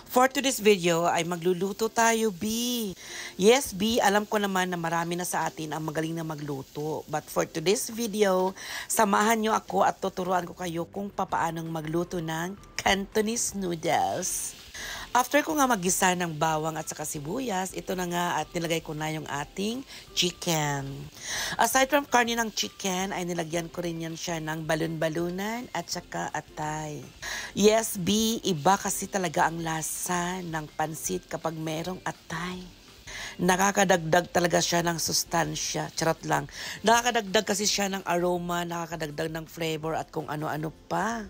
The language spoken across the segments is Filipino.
For today's video ay magluluto tayo, B. Yes, B, alam ko naman na marami na sa atin ang magaling na magluto. But for today's video, samahan nyo ako at tuturuan ko kayo kung papaanong magluto ng Cantonese noodles. After ko nga maggisa ng bawang at saka sibuyas, ito na nga at nilagay ko na yung ating chicken. Aside from karne ng chicken, ay nilagyan ko rin yan siya ng balon-balunan at saka atay. Yes, B, iba kasi talaga ang lasa ng pansit kapag merong atay. Nakakadagdag talaga siya ng sustansya. Charot lang. Nakakadagdag kasi siya ng aroma, nakakadagdag ng flavor at kung ano-ano pa.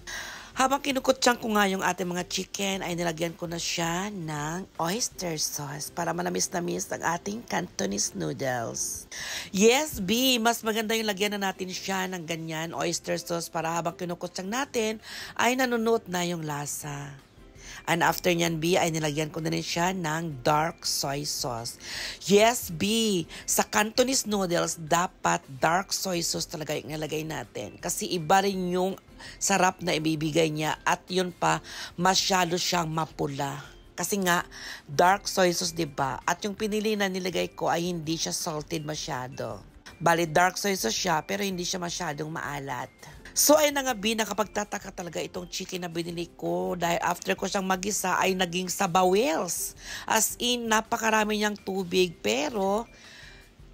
Habang kinukutsang ko nga yung ating mga chicken, ay nilagyan ko na siya ng oyster sauce para manamis-namis ang ating Cantonese noodles. Yes, B, mas maganda yung lagyan na natin siya ng ganyan, oyster sauce, para habang kinukutsang natin, ay nanunot na yung lasa. And after nyan, B, ay nilagyan ko na rin siya ng dark soy sauce. Yes, B, sa Cantonese noodles, dapat dark soy sauce talaga yung nilagay natin. Kasi iba rin yung sarap na ibibigay niya at yun pa, masyado siyang mapula. Kasi nga, dark soy sauce, diba? At yung pinili na nilagay ko ay hindi siya salted masyado. Bali, dark soy sauce siya, pero hindi siya masyadong maalat. So ay na nga, B, nakapagtataka talaga itong chicken na binili ko dahil after ko siyang magisa ay naging sabawels. As in, napakarami niyang tubig pero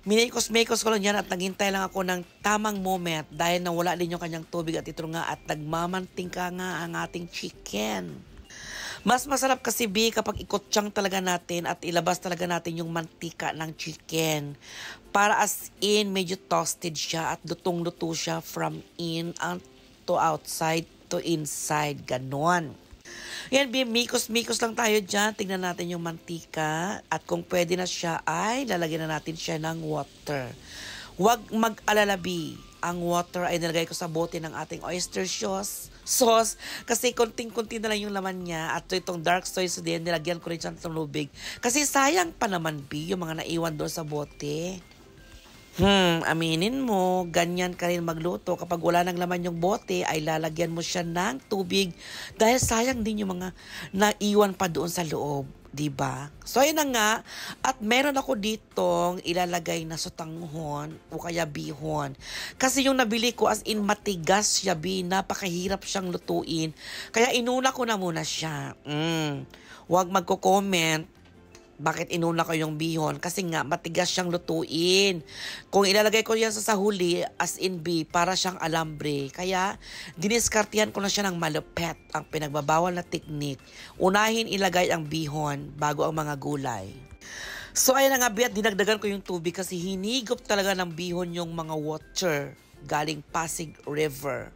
minikos-mikos ko lang yan at naghintay lang ako ng tamang moment dahil nawala din yung kanyang tubig at ito nga at nagmamantingka nga ang ating chicken. Mas masarap kasi, B, kapag ikutsang talaga natin at ilabas talaga natin yung mantika ng chicken. Para as in, medyo toasted siya at lutong-luto siya from in to outside to inside. Ganon. Yan, B, mikos-mikos lang tayo dyan. Tingnan natin yung mantika. At kung pwede na siya, ay lalagyan na natin siya ng water. Huwag mag-alala, B. Ang water ay nilagay ko sa bote ng ating oyster sauce kasi konting-konti na lang yung laman niya at itong dark soy sauce din, nilagyan ko rin siya ng tubig. Kasi sayang pa naman, B, yung mga naiwan doon sa bote. Aminin mo, ganyan ka rin magluto. Kapag wala nang laman yung bote, ay lalagyan mo siya ng tubig dahil sayang din yung mga naiwan pa doon sa loob. Diba? So, ayun na nga. At meron ako ditong ilalagay na sutanghon o kaya bihon. Kasi yung nabili ko as in matigas siya, B. Napakahirap siyang lutuin. Kaya inuna ko na muna siya. Huwag magko-comment bakit inuna ko yung bihon? Kasi nga, matigas siyang lutuin. Kung ilalagay ko yan sa huli, as in, B, para siyang alambre. Kaya, diniskartihan ko na siya ng malupet, ang pinagbabawal na teknik. Unahin ilagay ang bihon bago ang mga gulay. So, ayun na nga, B, at dinagdagan ko yung tubig kasi hinigop talaga ng bihon yung mga water galing Pasig River.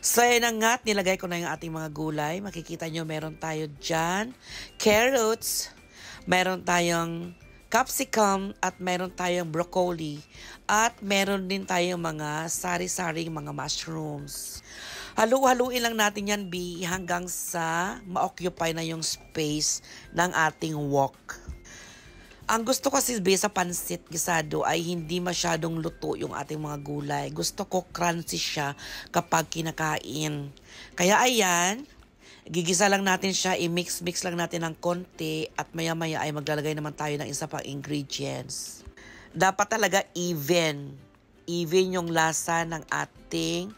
So, ayun na nga, nilagay ko na yung ating mga gulay. Makikita nyo, meron tayo dyan carrots, meron tayong capsicum at meron tayong broccoli at meron din tayong mga sari-saring mga mushrooms. Halu-haluin lang natin yan, B, hanggang sa ma-occupy na yung space ng ating wok. Ang gusto ko kasi, B, sa pansit gisado ay hindi masyadong luto yung ating mga gulay. Gusto ko crunchy siya kapag kinakain. Kaya ayan, gigisa lang natin siya, i-mix-mix lang natin ng konti at maya-maya ay maglalagay naman tayo ng isa pang ingredients. Dapat talaga even. Even yung lasa ng ating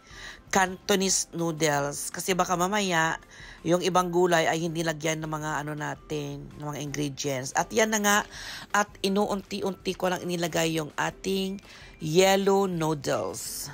Cantonese noodles. Kasi baka mamaya, yung ibang gulay ay hindi lagyan ng mga ano natin, ng mga ingredients. At yan na nga, at inuunti-unti ko lang inilagay yung ating yellow noodles.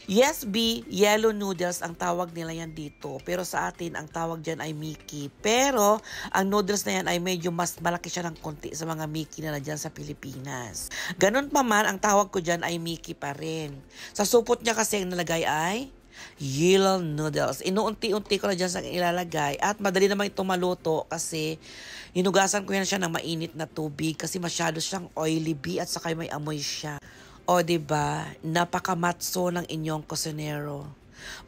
Yes, B, yellow noodles ang tawag nila yan dito. Pero sa atin, ang tawag dyan ay Mickey. Pero, ang noodles na yan ay medyo mas malaki siya ng konti sa mga Mickey na dyan sa Pilipinas. Ganun pa man, ang tawag ko dyan ay Mickey pa rin. Sa supot niya kasi ang nalagay ay yellow noodles. Inuunti-unti ko na dyan sa ilalagay. At madali naman itong maluto kasi hinugasan ko yan siya ng mainit na tubig kasi masyado siyang oily, B, at saka may amoy siya. O, diba? Napakamatso ng inyong kusinero.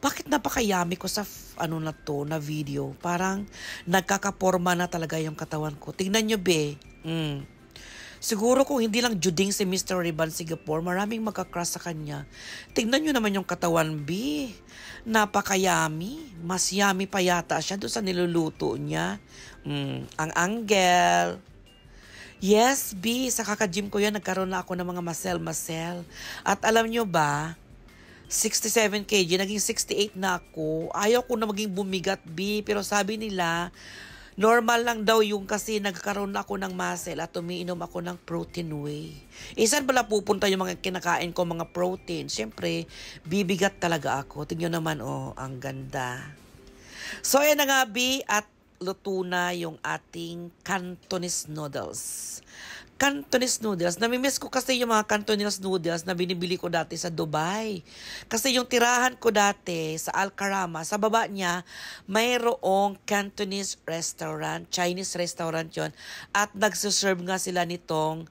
Bakit napakayami ko sa na video? Parang nagkakaporma na talaga yung katawan ko. Tingnan nyo, be. Siguro kung hindi lang juding si Mr. Riban Singapore, maraming magkakrush sa kanya. Tignan nyo naman yung katawan, B. Napakayami. Mas yummy pa yata siya doon sa niluluto niya. Ang angle. Yes, B. Sa kaka-gym ko yan, nagkaroon na ako ng mga muscle. At alam nyo ba, 67 kg, naging 68 na ako. Ayaw ko na maging bumigat, B. Pero sabi nila, normal lang daw yung kasi nagkaroon na ako ng muscle at umiinom ako ng protein whey. Saan pala pupunta yung mga kinakain ko, mga protein? Siyempre, bibigat talaga ako. Tingnan naman, ang ganda. So, ayan na nga, B, at luto na yung ating Cantonese noodles. Cantonese noodles. Namimiss ko kasi yung mga Cantonese noodles na binibili ko dati sa Dubai. Kasi yung tirahan ko dati sa Al-Karama, sa baba niya, mayroong Cantonese restaurant, Chinese restaurant yon. At nagsuserve nga sila nitong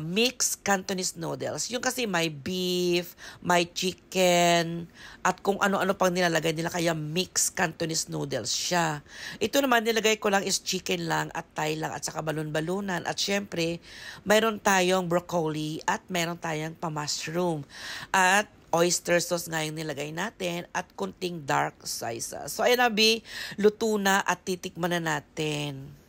mixed Cantonese noodles. Yung kasi may beef, may chicken, at kung ano-ano pang nilalagay nila, kaya mixed Cantonese noodles siya. Ito naman, nilagay ko lang is chicken lang at Thai lang at saka balon-balunan. At syempre, mayroon tayong broccoli at mayroon tayong pa-mushroom. At oyster sauce nga yung nilagay natin at kunting dark soy sauce. So, ayan na, B, luto na at titikman na natin.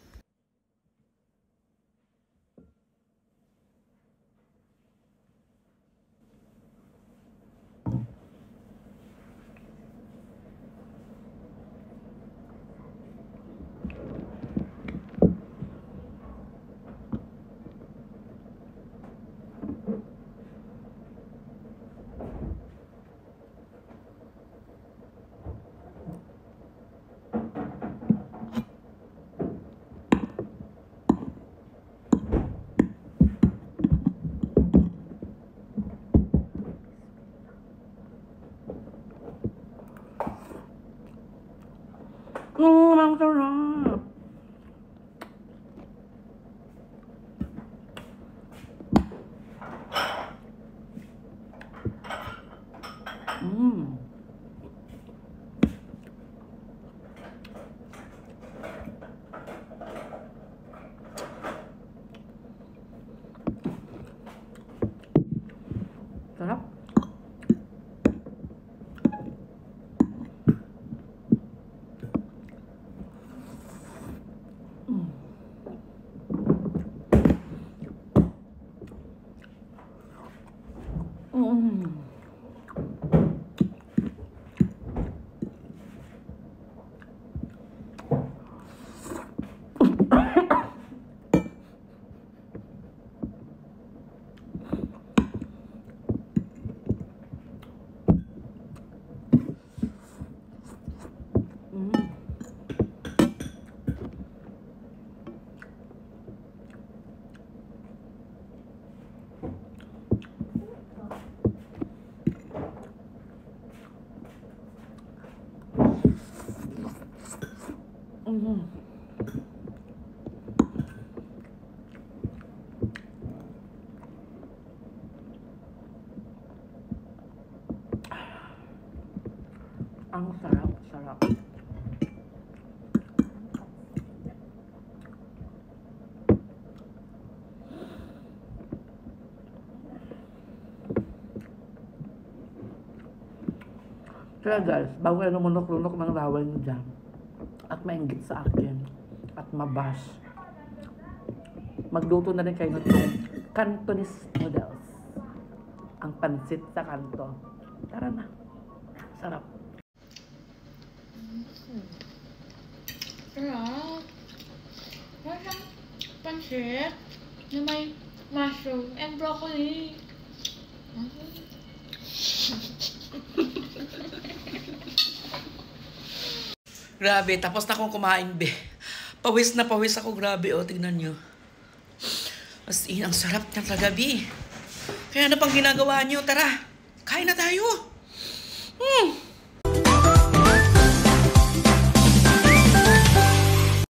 Ang sarap. Sarap. Ang sarap. Kaya guys, bago kayo lumunok-lunok ng laway nyo dyan, at mainggit sa akin, at mabash, magluto na rin kayo ng Cantonese noodles. Ang pansit sa kanto. Tara na. Sarap. Sarap. Masang pansit na may mushroom and broccoli. Grabe, tapos na akong kumain, be. Pawis na pawis ako, grabe, tignan nyo. As in, ang sarap ng kagabi. Kaya ano pang ginagawa nyo? Tara, kain na tayo.